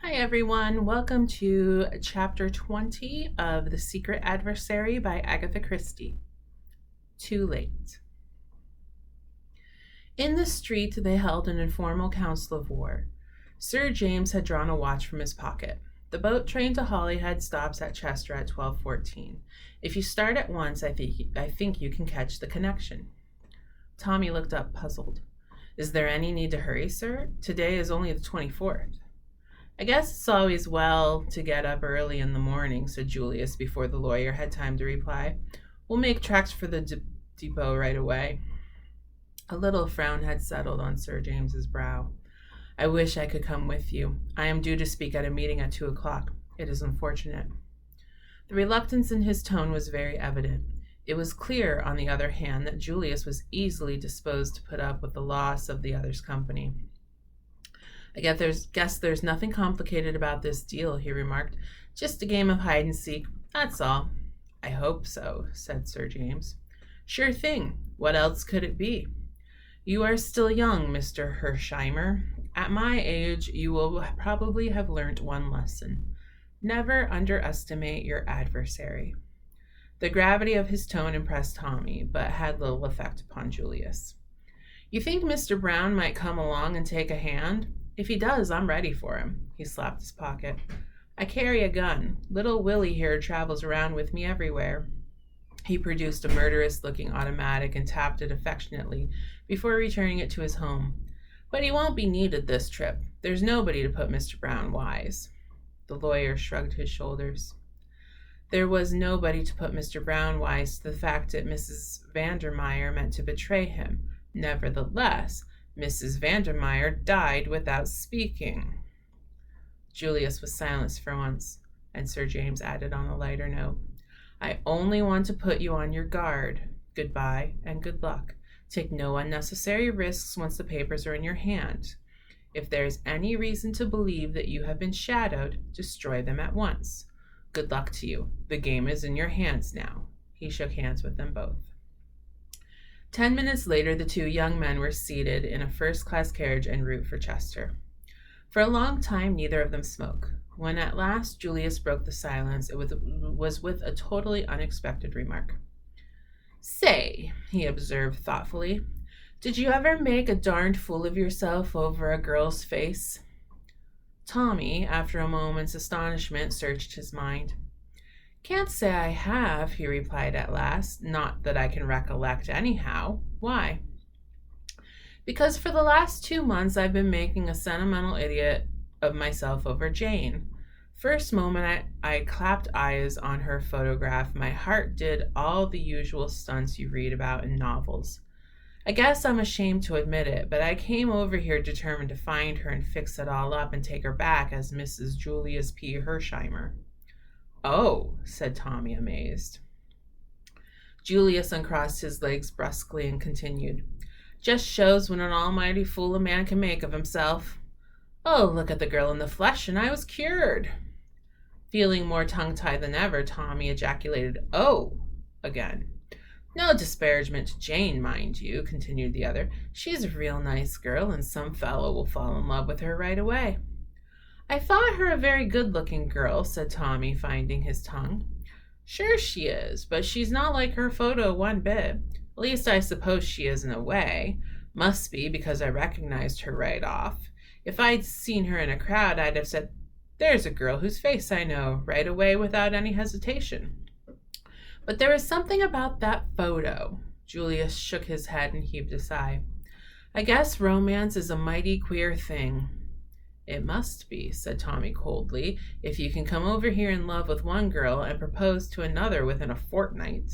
Hi, everyone. Welcome to Chapter 20 of The Secret Adversary by Agatha Christie. Too late. In the street, they held an informal council of war. Sir James had drawn a watch from his pocket. The boat train to Holyhead stops at Chester at 12:14. If you start at once, I think you can catch the connection. Tommy looked up, puzzled. Is there any need to hurry, sir? Today is only the 24th. I guess it's always well to get up early in the morning, said Julius before the lawyer had time to reply. We'll make tracks for the depot right away. A little frown had settled on Sir James's brow. I wish I could come with you. I am due to speak at a meeting at 2:00. It is unfortunate. The reluctance in his tone was very evident. It was clear, on the other hand, that Julius was easily disposed to put up with the loss of the other's company. I guess there's nothing complicated about this deal, he remarked. Just a game of hide and seek, that's all. I hope so, said Sir James. Sure thing. What else could it be? You are still young, Mr. Hersheimer. At my age, you will probably have learnt one lesson. Never underestimate your adversary. The gravity of his tone impressed Tommy, but had little effect upon Julius. You think Mr. Brown might come along and take a hand? If he does, I'm ready for him. He slapped his pocket. I carry a gun. Little Willie here travels around with me everywhere. He produced a murderous-looking automatic and tapped it affectionately before returning it to his home. But he won't be needed this trip. There's nobody to put Mr. Brown wise. The lawyer shrugged his shoulders. There was nobody to put Mr. Brown wise to the fact that Mrs. Vandermeyer meant to betray him. Nevertheless, Mrs. Vandermeyer died without speaking. Julius was silenced for once, and Sir James added on a lighter note, I only want to put you on your guard. Goodbye and good luck. Take no unnecessary risks once the papers are in your hand. If there is any reason to believe that you have been shadowed, destroy them at once. Good luck to you. The game is in your hands now. He shook hands with them both. 10 minutes later, the two young men were seated in a first-class carriage en route for Chester. For a long time, neither of them spoke. When at last Julius broke the silence, it was with a totally unexpected remark. Say, he observed thoughtfully, did you ever make a darned fool of yourself over a girl's face? Tommy, after a moment's astonishment, searched his mind. Can't say I have, he replied at last. Not that I can recollect anyhow. Why? Because for the last 2 months I've been making a sentimental idiot of myself over Jane. First moment I clapped eyes on her photograph, my heart did all the usual stunts you read about in novels. I guess I'm ashamed to admit it, but I came over here determined to find her and fix it all up and take her back as Mrs. Julius P. Hersheimer. Oh, said Tommy, amazed. Julius uncrossed his legs brusquely and continued. Just shows what an almighty fool a man can make of himself. Oh, look at the girl in the flesh, and I was cured. Feeling more tongue-tied than ever, Tommy ejaculated, oh, again. No disparagement to Jane, mind you, continued the other. She's a real nice girl, and some fellow will fall in love with her right away. I thought her a very good-looking girl, said Tommy, finding his tongue. Sure she is, but she's not like her photo one bit. At least I suppose she is in a way. Must be, because I recognized her right off. If I'd seen her in a crowd, I'd have said, there's a girl whose face I know, right away without any hesitation. But there was something about that photo. Julius shook his head and heaved a sigh. I guess romance is a mighty queer thing. It must be, said Tommy coldly, if you can come over here in love with one girl and propose to another within a fortnight.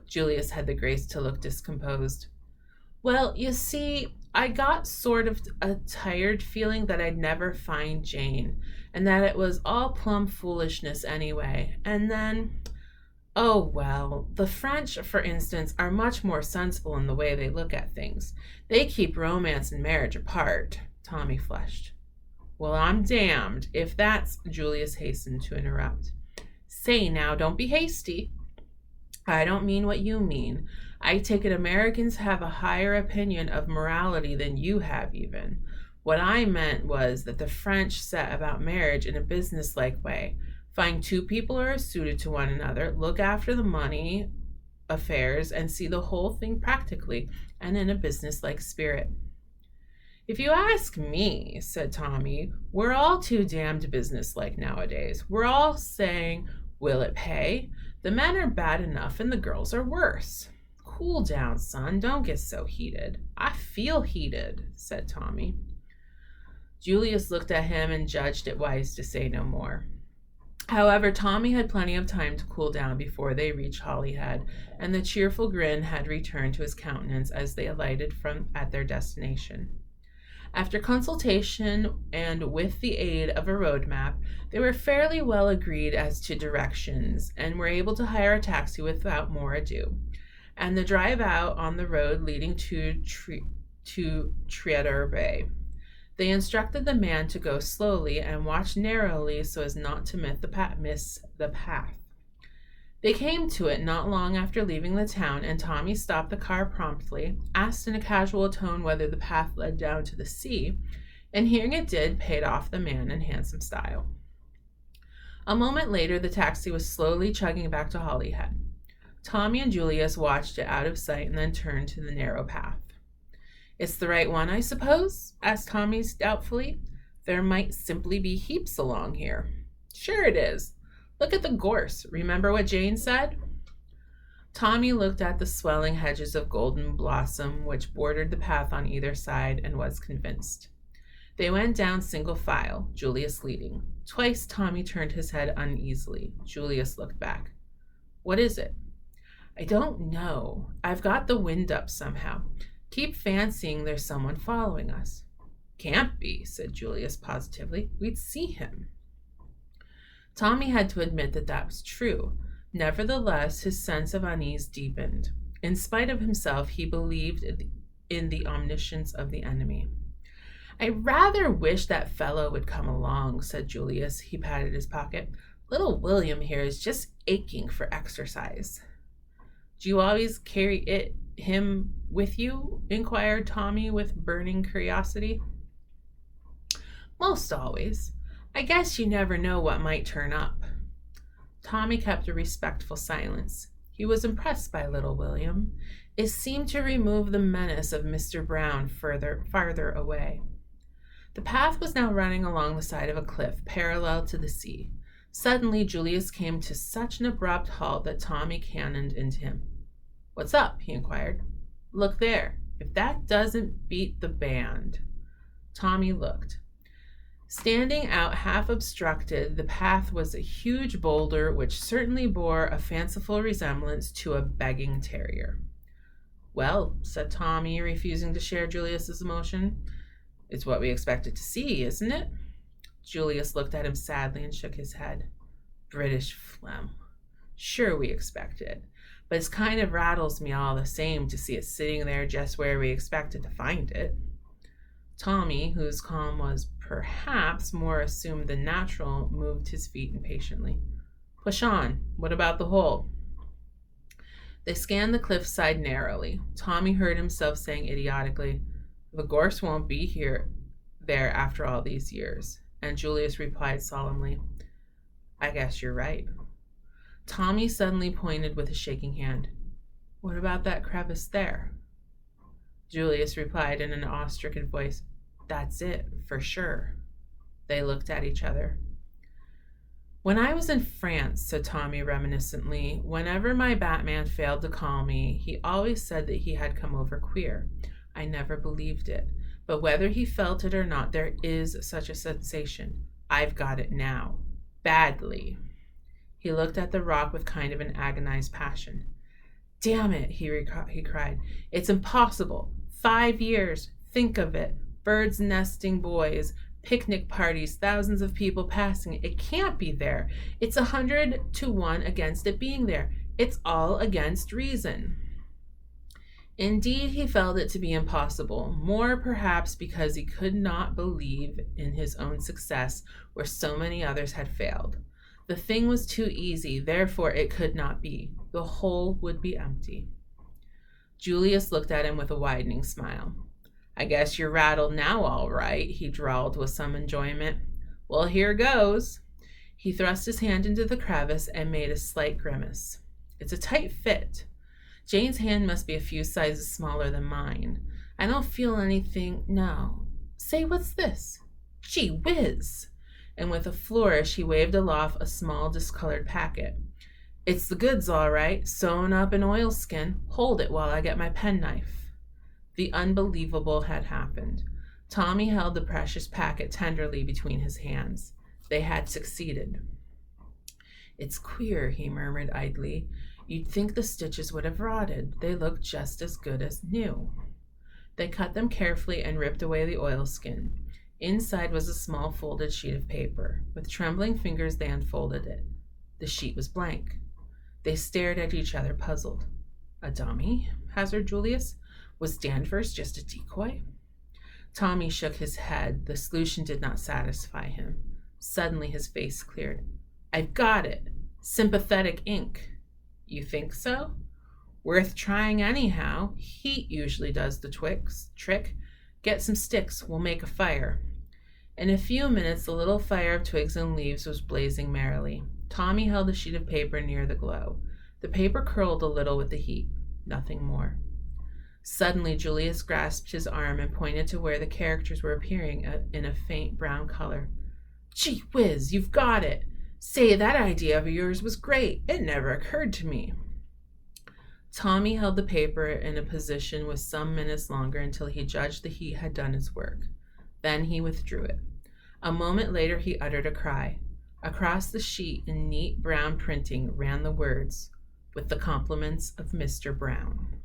Julius had the grace to look discomposed. Well, you see, I got sort of a tired feeling that I'd never find Jane, and that it was all plumb foolishness anyway. And then, oh well, the French, for instance, are much more sensible in the way they look at things. They keep romance and marriage apart. Tommy flushed. Well, I'm damned if that's... Julius hastened to interrupt. Say now, don't be hasty. I don't mean what you mean. I take it Americans have a higher opinion of morality than you have even. What I meant was that the French set about marriage in a business-like way. Find two people who are suited to one another, look after the money affairs, and see the whole thing practically and in a business-like spirit. If you ask me, said Tommy, we're all too damned businesslike nowadays. We're all saying, will it pay? The men are bad enough and the girls are worse. Cool down, son. Don't get so heated. I feel heated, said Tommy. Julius looked at him and judged it wise to say no more. However, Tommy had plenty of time to cool down before they reached Holyhead, and the cheerful grin had returned to his countenance as they alighted at their destination. After consultation and with the aid of a road map, they were fairly well agreed as to directions and were able to hire a taxi without more ado. And the drive out on the road leading to Treader Bay. They instructed the man to go slowly and watch narrowly so as not to miss the path. They came to it not long after leaving the town, and Tommy stopped the car promptly, asked in a casual tone whether the path led down to the sea, and hearing it did, paid off the man in handsome style. A moment later, the taxi was slowly chugging back to Holyhead. Tommy and Julius watched it out of sight and then turned to the narrow path. It's the right one, I suppose? Asked Tommy doubtfully. There might simply be heaps along here. Sure it is. Look at the gorse. Remember what Jane said? Tommy looked at the swelling hedges of golden blossom which bordered the path on either side and was convinced. They went down single file, Julius leading. Twice Tommy turned his head uneasily. Julius looked back. What is it? I don't know. I've got the wind up somehow. Keep fancying there's someone following us. Can't be, said Julius positively. We'd see him. Tommy had to admit that was true. Nevertheless, his sense of unease deepened. In spite of himself, he believed in the omniscience of the enemy. I rather wish that fellow would come along, said Julius. He patted his pocket. Little William here is just aching for exercise. Do you always carry him with you? Inquired Tommy with burning curiosity. Most always. I guess you never know what might turn up. Tommy kept a respectful silence. He was impressed by little William. It seemed to remove the menace of Mr. Brown farther away. The path was now running along the side of a cliff, parallel to the sea. Suddenly, Julius came to such an abrupt halt that Tommy cannoned into him. What's up? He inquired. Look there. If that doesn't beat the band. Tommy looked. Standing out half obstructed, the path was a huge boulder which certainly bore a fanciful resemblance to a begging terrier. Well, said Tommy, refusing to share Julius's emotion, it's what we expected to see, isn't it? Julius looked at him sadly and shook his head. British phlegm. Sure we expected, but it kind of rattles me all the same to see it sitting there just where we expected to find it. Tommy, whose calm was perhaps more assumed than natural, moved his feet impatiently. Push on. What about the hole? They scanned the cliffside narrowly. Tommy heard himself saying idiotically, the gorse won't be there after all these years. And Julius replied solemnly, I guess you're right. Tommy suddenly pointed with a shaking hand. What about that crevice there? Julius replied in an awe-stricken voice, That's it, for sure. They looked at each other. When I was in France, said Tommy reminiscently, whenever my Batman failed to call me, he always said that he had come over queer. I never believed it. But whether he felt it or not, there is such a sensation. I've got it now. Badly. He looked at the rock with kind of an agonized passion. Damn it, he cried. It's impossible. 5 years. Think of it. Birds nesting boys, picnic parties, thousands of people passing it. It can't be there. It's 100 to 1 against it being there. It's all against reason. Indeed, he felt it to be impossible, more perhaps because he could not believe in his own success where so many others had failed. The thing was too easy, therefore it could not be. The hole would be empty. Julius looked at him with a widening smile. I guess you're rattled now, all right, he drawled with some enjoyment. Well, here goes. He thrust his hand into the crevice and made a slight grimace. It's a tight fit. Jane's hand must be a few sizes smaller than mine. I don't feel anything now. Say, what's this? Gee whiz! And with a flourish, he waved aloft a small discolored packet. It's the goods, all right, sewn up in oilskin. Hold it while I get my penknife. The unbelievable had happened. Tommy held the precious packet tenderly between his hands. They had succeeded. It's queer, he murmured idly. You'd think the stitches would have rotted. They look just as good as new. They cut them carefully and ripped away the oilskin. Inside was a small folded sheet of paper. With trembling fingers, they unfolded it. The sheet was blank. They stared at each other, puzzled. A dummy? Hazarded Julius. Was Danvers just a decoy? Tommy shook his head. The solution did not satisfy him. Suddenly his face cleared. I've got it. Sympathetic ink. You think so? Worth trying anyhow. Heat usually does the trick. Get some sticks. We'll make a fire. In a few minutes, the little fire of twigs and leaves was blazing merrily. Tommy held a sheet of paper near the glow. The paper curled a little with the heat. Nothing more. Suddenly, Julius grasped his arm and pointed to where the characters were appearing in a faint brown color. Gee whiz, you've got it! Say, that idea of yours was great. It never occurred to me. Tommy held the paper in a position with some minutes longer until he judged the heat had done its work. Then he withdrew it. A moment later, he uttered a cry. Across the sheet, in neat brown printing, ran the words, "With the compliments of Mr. Brown."